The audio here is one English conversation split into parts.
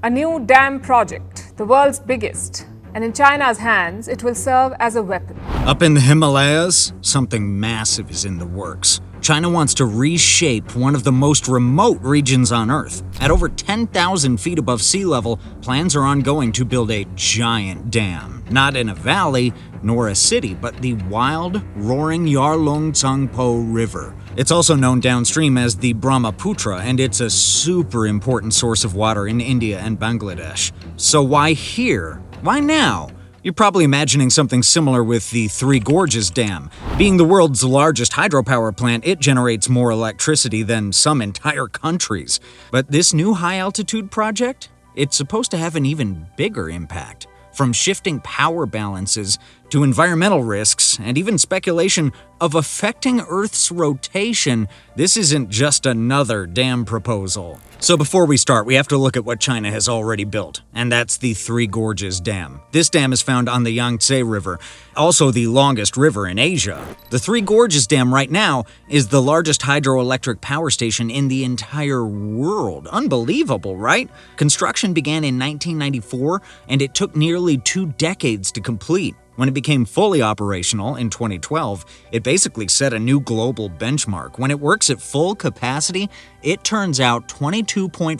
A new dam project, the world's biggest, and in China's hands, it will serve as a weapon. Up in the Himalayas, something massive is in the works. China wants to reshape one of the most remote regions on Earth. At over 10,000 feet above sea level, plans are ongoing to build a giant dam. Not in a valley, nor a city, but the wild, roaring Yarlung Tsangpo River. It's also known downstream as the Brahmaputra, and it's a super important source of water in India and Bangladesh. So why here? Why now? You're probably imagining something similar with the Three Gorges Dam. Being the world's largest hydropower plant, it generates more electricity than some entire countries. But this new high-altitude project? It's supposed to have an even bigger impact. From shifting power balances to environmental risks and even speculation of affecting Earth's rotation, this isn't just another dam proposal. So before we start, we have to look at what China has already built, and that's the Three Gorges Dam. This dam is found on the Yangtze River, also the longest river in Asia. The Three Gorges Dam right now is the largest hydroelectric power station in the entire world. Unbelievable, right? Construction began in 1994, and it took nearly 2 decades to complete. When it became fully operational in 2012, it basically set a new global benchmark. When it works at full capacity, it turns out 22.5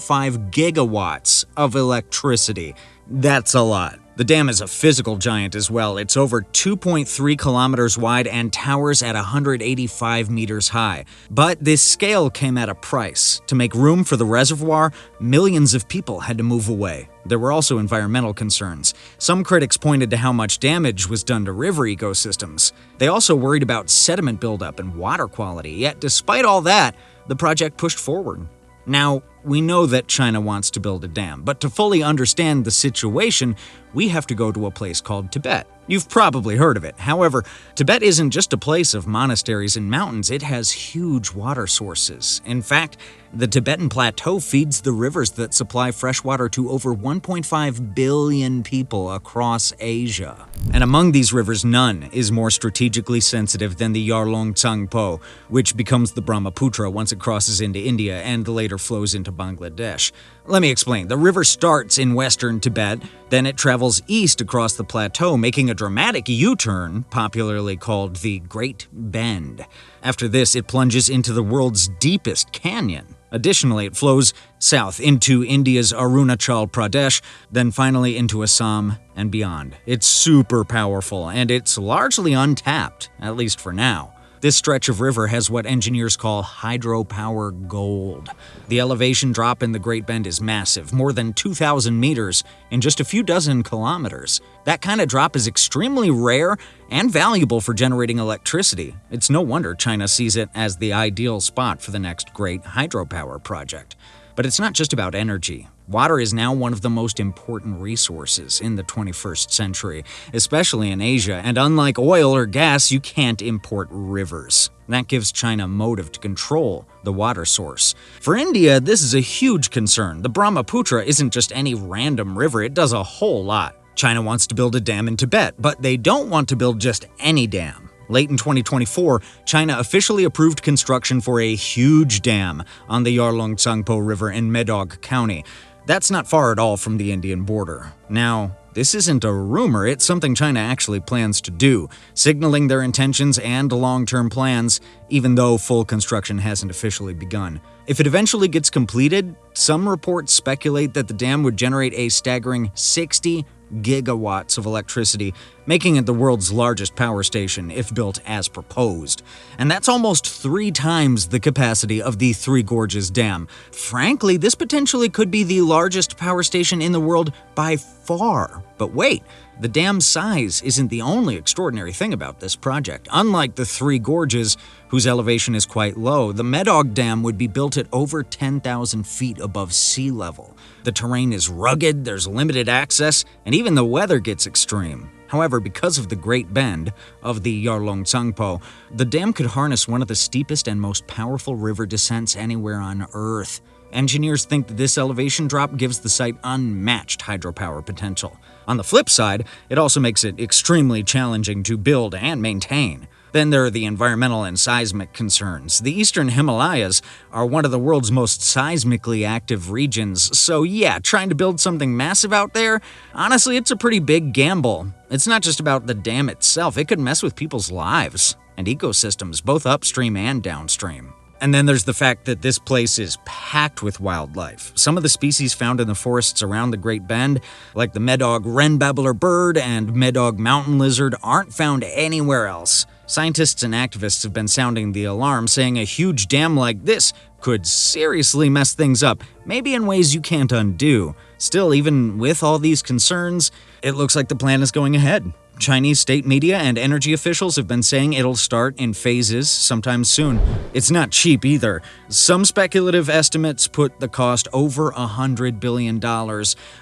gigawatts of electricity. That's a lot. The dam is a physical giant as well. It's over 2.3 kilometers wide and towers at 185 meters high. But this scale came at a price. To make room for the reservoir, millions of people had to move away. There were also environmental concerns. Some critics pointed to how much damage was done to river ecosystems. They also worried about sediment buildup and water quality. Yet despite all that, the project pushed forward. Now, we know that China wants to build a dam, but to fully understand the situation, we have to go to a place called Tibet. You've probably heard of it. However, Tibet isn't just a place of monasteries and mountains, it has huge water sources. In fact, the Tibetan Plateau feeds the rivers that supply fresh water to over 1.5 billion people across Asia. And among these rivers, none is more strategically sensitive than the Yarlung Tsangpo, which becomes the Brahmaputra once it crosses into India and later flows into Bangladesh. Let me explain. The river starts in western Tibet, then it travels east across the plateau, making a dramatic U-turn, popularly called the Great Bend. After this, it plunges into the world's deepest canyon. Additionally, it flows south into India's Arunachal Pradesh, then finally into Assam and beyond. It's super powerful, and it's largely untapped, at least for now. This stretch of river has what engineers call hydropower gold. The elevation drop in the Great Bend is massive, more than 2,000 meters in just a few dozen kilometers. That kind of drop is extremely rare and valuable for generating electricity. It's no wonder China sees it as the ideal spot for the next great hydropower project. But it's not just about energy. Water is now one of the most important resources in the 21st century, especially in Asia, and unlike oil or gas, you can't import rivers. That gives China motive to control the water source. For India, this is a huge concern. The Brahmaputra isn't just any random river, it does a whole lot. China wants to build a dam in Tibet, but they don't want to build just any dam. Late in 2024, China officially approved construction for a huge dam on the Yarlung Tsangpo River in Medog County. That's not far at all from the Indian border. Now, this isn't a rumor, it's something China actually plans to do, signaling their intentions and long-term plans, even though full construction hasn't officially begun. If it eventually gets completed, some reports speculate that the dam would generate a staggering 60 gigawatts of electricity, making it the world's largest power station if built as proposed. And that's almost 3 times the capacity of the Three Gorges Dam. Frankly, this potentially could be the largest power station in the world by far. But wait, the dam's size isn't the only extraordinary thing about this project. Unlike the Three Gorges, whose elevation is quite low, the Medog Dam would be built at over 10,000 feet above sea level. The terrain is rugged, there's limited access, and even the weather gets extreme. However, because of the Great Bend of the Yarlung Tsangpo, the dam could harness one of the steepest and most powerful river descents anywhere on Earth. Engineers think that this elevation drop gives the site unmatched hydropower potential. On the flip side, it also makes it extremely challenging to build and maintain. Then there are the environmental and seismic concerns. The eastern Himalayas are one of the world's most seismically active regions, so yeah, trying to build something massive out there, honestly, it's a pretty big gamble. It's not just about the dam itself, it could mess with people's lives and ecosystems, both upstream and downstream. And then there's the fact that this place is packed with wildlife. Some of the species found in the forests around the Great Bend, like the Medog wren babbler bird and Medog mountain lizard, aren't found anywhere else. Scientists and activists have been sounding the alarm, saying a huge dam like this could seriously mess things up, maybe in ways you can't undo. Still, even with all these concerns, it looks like the plan is going ahead. Chinese state media and energy officials have been saying it'll start in phases sometime soon. It's not cheap either. Some speculative estimates put the cost over $100 billion,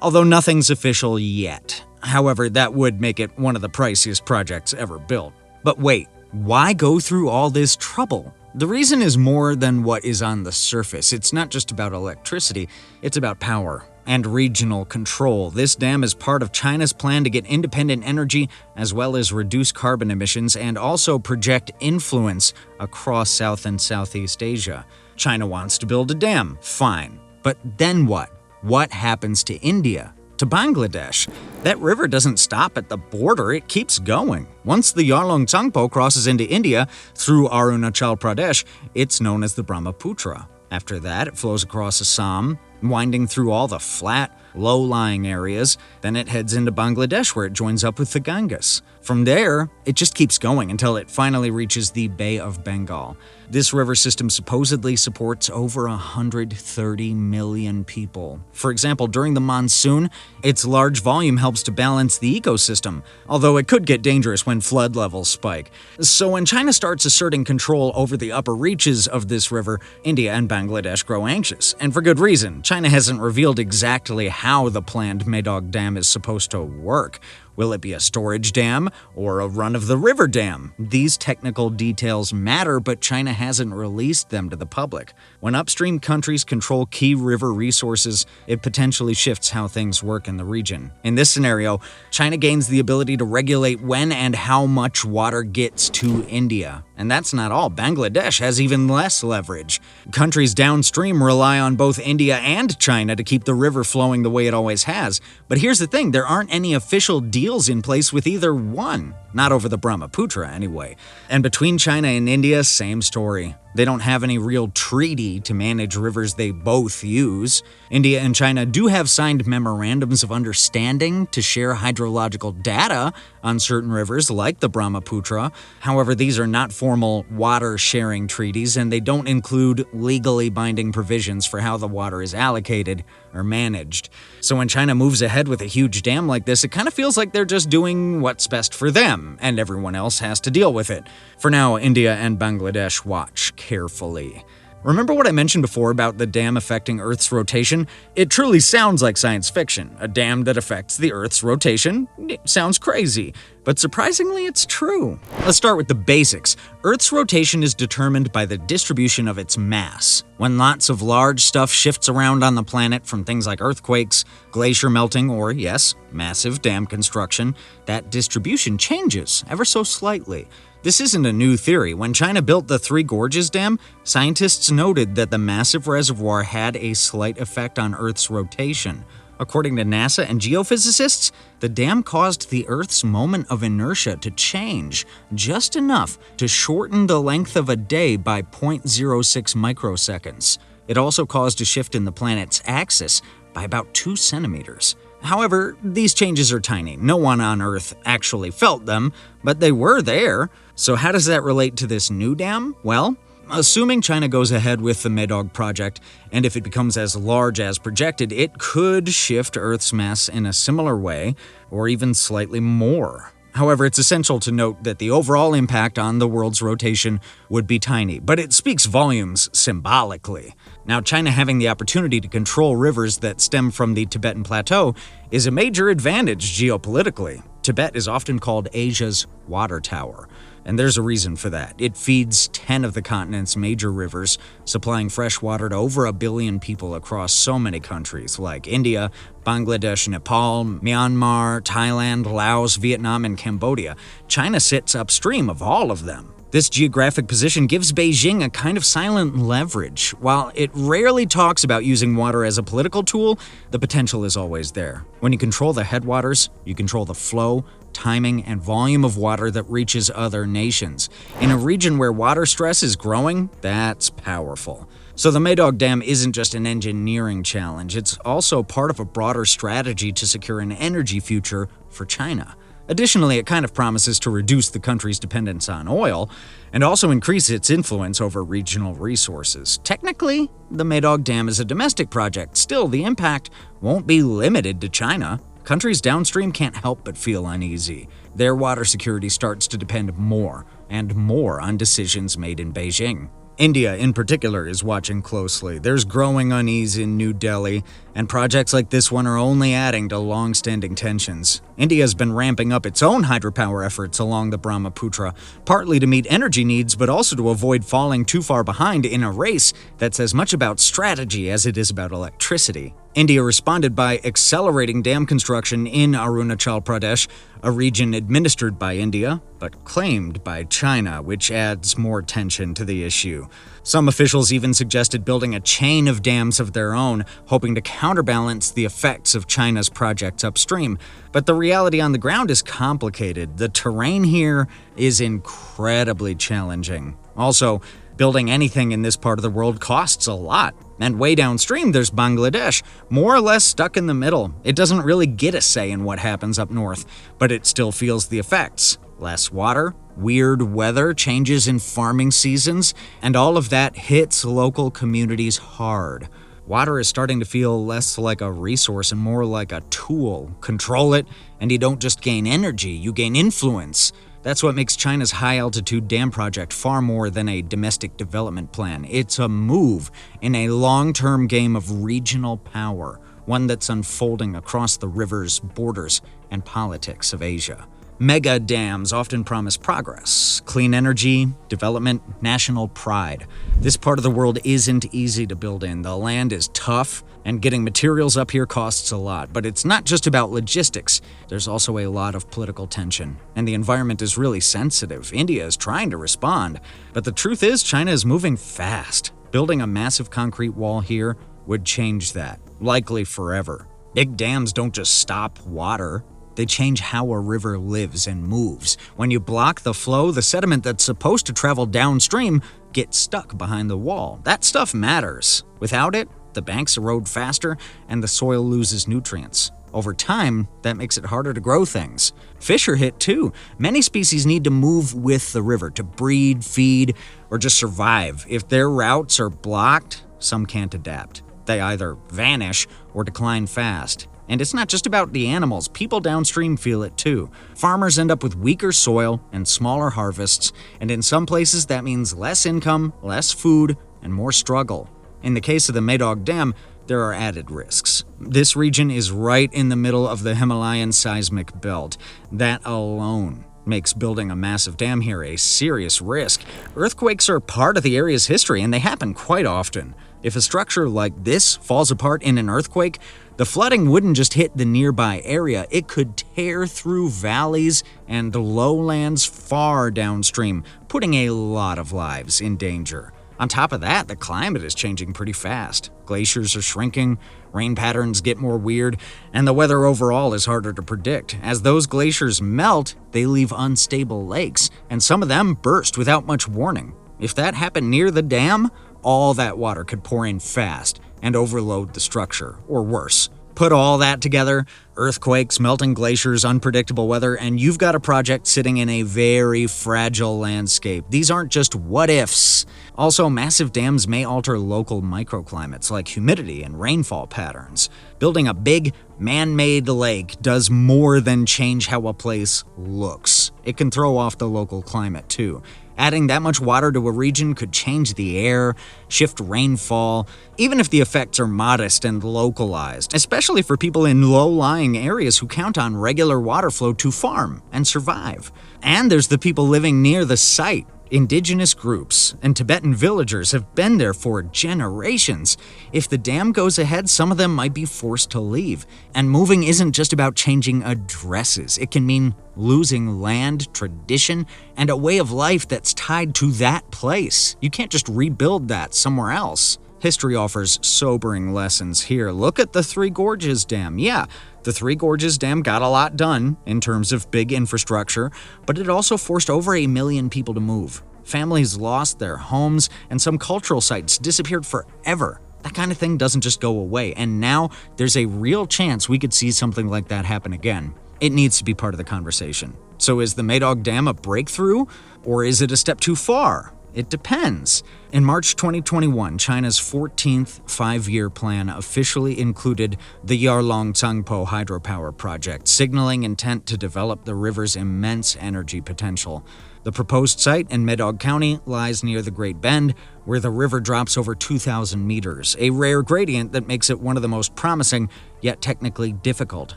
although nothing's official yet. However, that would make it one of the priciest projects ever built. But wait, why go through all this trouble? The reason is more than what is on the surface. It's not just about electricity, it's about power and regional control. This dam is part of China's plan to get independent energy, as well as reduce carbon emissions and also project influence across South and Southeast Asia. China wants to build a dam, fine. But then what? What happens to India? To Bangladesh? That river doesn't stop at the border, it keeps going. Once the Yarlung Tsangpo crosses into India through Arunachal Pradesh, it's known as the Brahmaputra. After that, it flows across Assam, winding through all the flat, low-lying areas. Then it heads into Bangladesh, where it joins up with the Ganges. From there, it just keeps going until it finally reaches the Bay of Bengal. This river system supposedly supports over 130 million people. For example, during the monsoon, its large volume helps to balance the ecosystem, although it could get dangerous when flood levels spike. So when China starts asserting control over the upper reaches of this river, India and Bangladesh grow anxious, and for good reason. China hasn't revealed exactly how the planned Medog Dam is supposed to work. Will it be a storage dam or a run-of-the-river dam? These technical details matter, but China hasn't released them to the public. When upstream countries control key river resources, it potentially shifts how things work in the region. In this scenario, China gains the ability to regulate when and how much water gets to India. And that's not all. Bangladesh has even less leverage. Countries downstream rely on both India and China to keep the river flowing the way it always has. But here's the thing, there aren't any official deals in place with either one. Not over the Brahmaputra, anyway. And between China and India, same story. They don't have any real treaty to manage rivers they both use. India and China do have signed memorandums of understanding to share hydrological data on certain rivers like the Brahmaputra. However, these are not formal water-sharing treaties, and they don't include legally binding provisions for how the water is allocated or managed. So when China moves ahead with a huge dam like this, it kind of feels like they're just doing what's best for them, and everyone else has to deal with it. For now, India and Bangladesh watch carefully. Remember what I mentioned before about the dam affecting Earth's rotation? It truly sounds like science fiction. A dam that affects the Earth's rotation? It sounds crazy. But surprisingly, it's true. Let's start with the basics. Earth's rotation is determined by the distribution of its mass. When lots of large stuff shifts around on the planet from things like earthquakes, glacier melting, or, yes, massive dam construction, that distribution changes ever so slightly. This isn't a new theory. When China built the Three Gorges Dam, scientists noted that the massive reservoir had a slight effect on Earth's rotation. According to NASA and geophysicists, the dam caused the Earth's moment of inertia to change just enough to shorten the length of a day by 0.06 microseconds. It also caused a shift in the planet's axis by about 2 centimeters. However, these changes are tiny. No one on Earth actually felt them, but they were there. So how does that relate to this new dam? Well, assuming China goes ahead with the Medog project, and if it becomes as large as projected, it could shift Earth's mass in a similar way, or even slightly more. However, it's essential to note that the overall impact on the world's rotation would be tiny, but it speaks volumes symbolically. Now, China having the opportunity to control rivers that stem from the Tibetan Plateau is a major advantage geopolitically. Tibet is often called Asia's water tower. And there's a reason for that. It feeds 10 of the continent's major rivers, supplying fresh water to over 1 billion people across so many countries like India, Bangladesh, Nepal, Myanmar, Thailand, Laos, Vietnam, and Cambodia. China sits upstream of all of them. This geographic position gives Beijing a kind of silent leverage. While it rarely talks about using water as a political tool, the potential is always there. When you control the headwaters, you control the flow, timing, and volume of water that reaches other nations. In a region where water stress is growing, that's powerful. So the Medog Dam isn't just an engineering challenge, it's also part of a broader strategy to secure an energy future for China. Additionally, it kind of promises to reduce the country's dependence on oil and also increase its influence over regional resources. Technically, the Medog Dam is a domestic project. Still, the impact won't be limited to China. Countries downstream can't help but feel uneasy. Their water security starts to depend more and more on decisions made in Beijing. India, in particular, is watching closely. There's growing unease in New Delhi, and projects like this one are only adding to long-standing tensions. India has been ramping up its own hydropower efforts along the Brahmaputra, partly to meet energy needs, but also to avoid falling too far behind in a race that's as much about strategy as it is about electricity. India responded by accelerating dam construction in Arunachal Pradesh, a region administered by India, but claimed by China, which adds more tension to the issue. Some officials even suggested building a chain of dams of their own, hoping to counterbalance the effects of China's projects upstream. But the reality on the ground is complicated. The terrain here is incredibly challenging. Also, building anything in this part of the world costs a lot. And way downstream, there's Bangladesh, more or less stuck in the middle. It doesn't really get a say in what happens up north, but it still feels the effects. Less water, weird weather, changes in farming seasons, and all of that hits local communities hard. Water is starting to feel less like a resource and more like a tool. Control it, and you don't just gain energy, you gain influence. That's what makes China's high-altitude dam project far more than a domestic development plan. It's a move in a long-term game of regional power, one that's unfolding across the rivers, borders, and politics of Asia. Mega dams often promise progress, clean energy, development, national pride. This part of the world isn't easy to build in. The land is tough, and getting materials up here costs a lot. But it's not just about logistics. There's also a lot of political tension, and the environment is really sensitive. India is trying to respond, but the truth is China is moving fast. Building a massive concrete wall here would change that, likely forever. Big dams don't just stop water. They change how a river lives and moves. When you block the flow, the sediment that's supposed to travel downstream gets stuck behind the wall. That stuff matters. Without it, the banks erode faster and the soil loses nutrients. Over time, that makes it harder to grow things. Fish are hit too. Many species need to move with the river to breed, feed, or just survive. If their routes are blocked, some can't adapt. They either vanish or decline fast. And it's not just about the animals. People downstream feel it too. Farmers end up with weaker soil and smaller harvests, and in some places that means less income, less food, and more struggle. In the case of the Medog Dam, there are added risks. This region is right in the middle of the Himalayan seismic belt. That alone makes building a massive dam here a serious risk. Earthquakes are part of the area's history, and they happen quite often. If a structure like this falls apart in an earthquake, the flooding wouldn't just hit the nearby area, it could tear through valleys and lowlands far downstream, putting a lot of lives in danger. On top of that, the climate is changing pretty fast. Glaciers are shrinking, rain patterns get more weird, and the weather overall is harder to predict. As those glaciers melt, they leave unstable lakes, and some of them burst without much warning. If that happened near the dam, all that water could pour in fast and overload the structure, or worse. Put all that together, earthquakes, melting glaciers, unpredictable weather, and you've got a project sitting in a very fragile landscape. These aren't just what-ifs. Also, massive dams may alter local microclimates like humidity and rainfall patterns. Building a big, man-made lake does more than change how a place looks. It can throw off the local climate, too. Adding that much water to a region could change the air, shift rainfall, even if the effects are modest and localized, especially for people in low-lying areas who count on regular water flow to farm and survive. And there's the people living near the site. Indigenous groups and Tibetan villagers have been there for generations. If the dam goes ahead, some of them might be forced to leave. And moving isn't just about changing addresses. It can mean losing land, tradition, and a way of life that's tied to that place. You can't just rebuild that somewhere else. History offers sobering lessons here. Look at the Three Gorges Dam. Yeah, the Three Gorges Dam got a lot done in terms of big infrastructure, but it also forced over 1 million people to move. Families lost their homes, and some cultural sites disappeared forever. That kind of thing doesn't just go away, and now there's a real chance we could see something like that happen again. It needs to be part of the conversation. So is the Medog Dam a breakthrough, or is it a step too far? It depends. In March 2021, China's 14th five-year plan officially included the Yarlung Tsangpo Hydropower project, signaling intent to develop the river's immense energy potential. The proposed site in Medog County lies near the Great Bend, where the river drops over 2,000 meters, a rare gradient that makes it one of the most promising, yet technically difficult,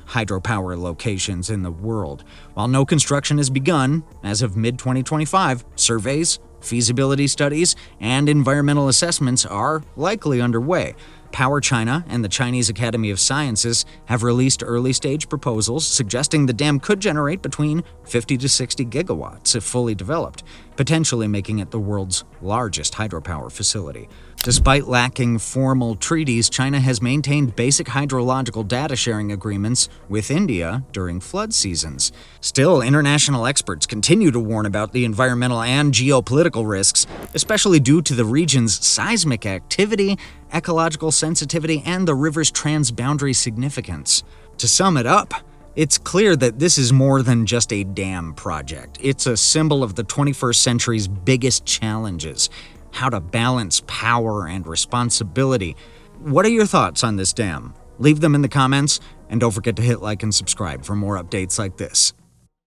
hydropower locations in the world. While no construction has begun, as of mid-2025, surveys, feasibility studies, and environmental assessments are likely underway. Power China and the Chinese Academy of Sciences have released early-stage proposals suggesting the dam could generate between 50 to 60 gigawatts if fully developed, potentially making it the world's largest hydropower facility. Despite lacking formal treaties, China has maintained basic hydrological data sharing agreements with India during flood seasons. Still, international experts continue to warn about the environmental and geopolitical risks, especially due to the region's seismic activity, ecological sensitivity, and the river's transboundary significance. To sum it up, it's clear that this is more than just a dam project. It's a symbol of the 21st century's biggest challenges: how to balance power and responsibility. What are your thoughts on this dam? Leave them in the comments, and don't forget to hit like and subscribe for more updates like this.